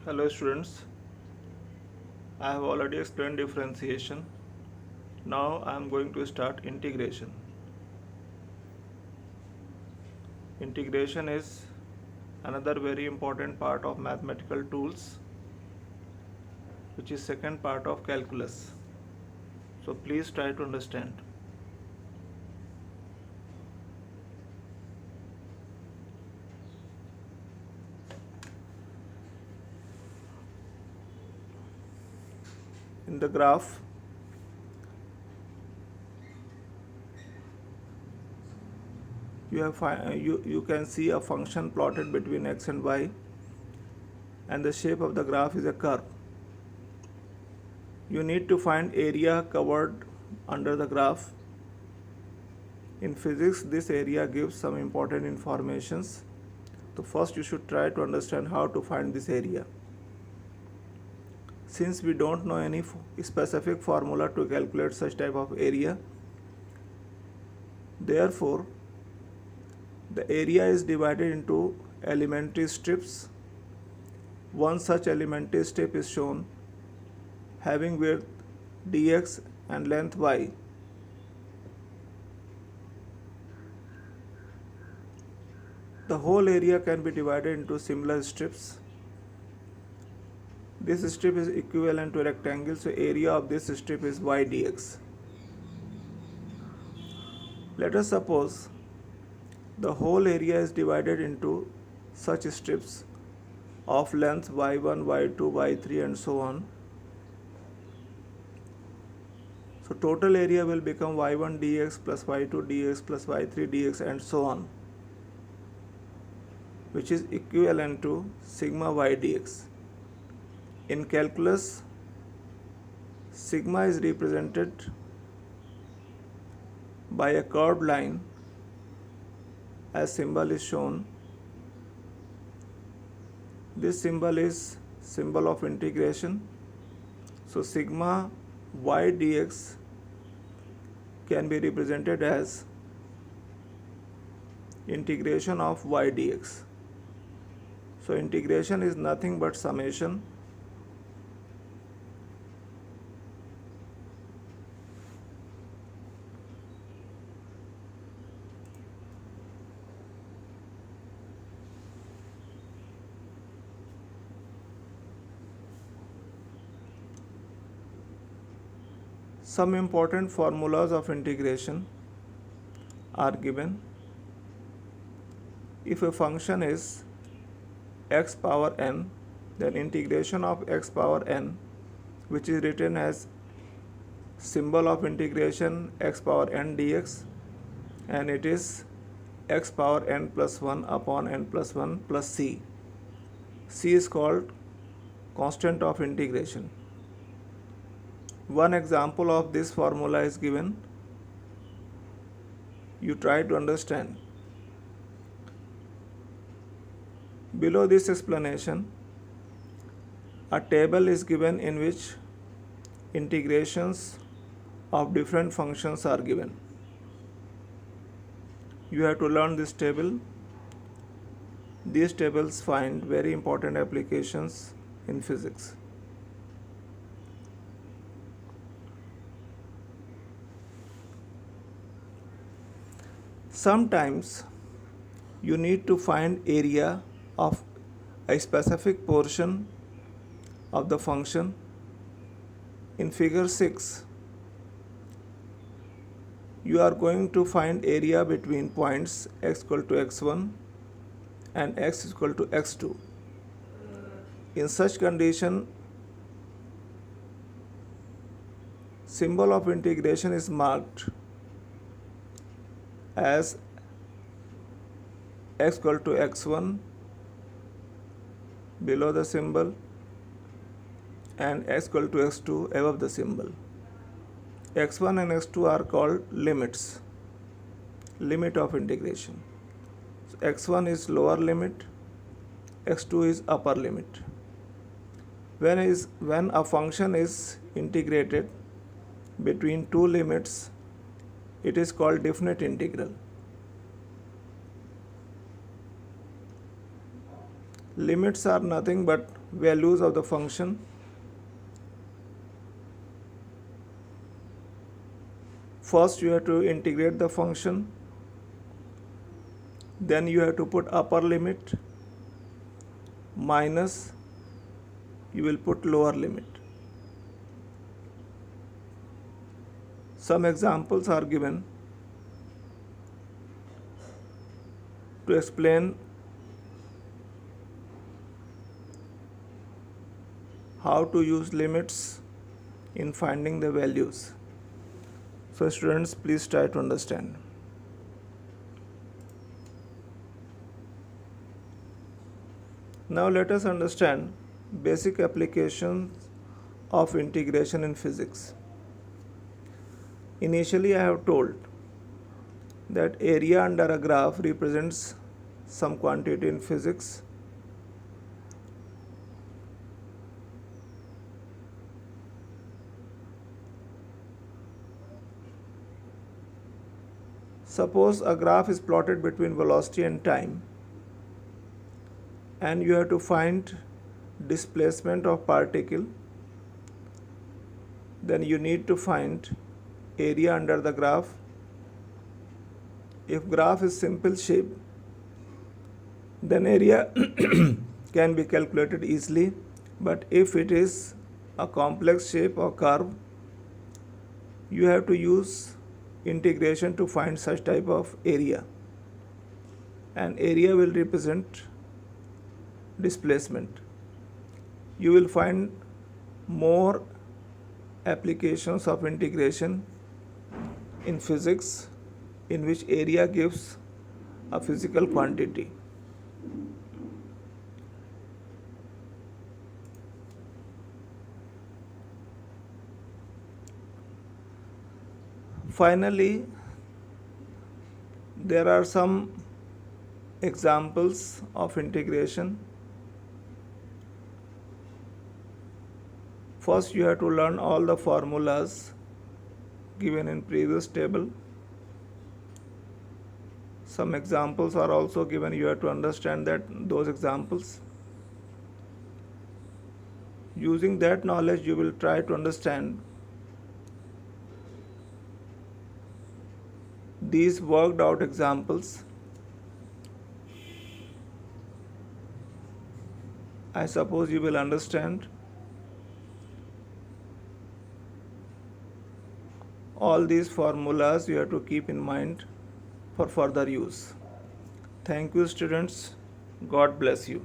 Hello students, I have already explained differentiation. Now I am going to start integration. Integration is another very important part of mathematical tools, which is second part of calculus. So please try to understand. In the graph, you can see a function plotted between x and y, and the shape of the graph is a curve. You need to find area covered under the graph. In physics, this area gives some important informations. So first you should try to understand how to find this area. Since we don't know any specific formula to calculate such type of area, therefore the area is divided into elementary strips. One such elementary strip is shown having width dx and length y. The whole area can be divided into similar strips. This strip is equivalent to a rectangle, so area of this strip is y dx. Let us suppose the whole area is divided into such strips of length y1, y2, y3 and so on. So total area will become y1 dx plus y2 dx plus y3 dx and so on, which is equivalent to sigma y dx. In calculus, sigma is represented by a curved line as symbol is shown. This symbol is symbol of integration. So sigma y dx can be represented as integration of y dx. So integration is nothing but summation Some important formulas of integration are given. If a function is x power n, then integration of x power n, which is written as symbol of integration x power n dx, and it is x power n plus 1 upon n plus 1 plus c. C is called constant of integration. One example of this formula is given. You try to understand. Below this explanation, a table is given in which integrations of different functions are given. You have to learn this table. These tables find very important applications in physics. Sometimes you need to find area of a specific portion of the function. In figure 6, you are going to find area between points x equal to x1 and x equal to x2. In such condition, symbol of integration is marked as x equal to x1 below the symbol and x equal to x2 above the symbol. x1 and x2 are called limits, limit of integration. So x1 is lower limit, x2 is upper limit. When a function is integrated between two limits, it is called definite integral. Limits are nothing but values of the function. First you have to integrate the function, then you have to put upper limit minus you will put lower limit. Some examples are given to explain how to use limits in finding the values. So students, please try to understand. Now let us understand basic applications of integration in physics. Initially I have told that area under a graph represents some quantity in physics. Suppose a graph is plotted between velocity and time, and you have to find displacement of particle. Then you need to find area under the graph. If graph is simple shape, then area can be calculated easily, but if it is a complex shape or curve, you have to use integration to find such type of area, and area will represent displacement. You will find more applications of integration in physics in which area gives a physical quantity. Finally, there are some examples of integration. First, you have to learn all the formulas given in previous table. Some examples are also given. You have to understand those examples. Using that knowledge, you will try to understand these worked out examples. I suppose you will understand all these formulas. You have to keep in mind for further use. Thank you, students. God bless you.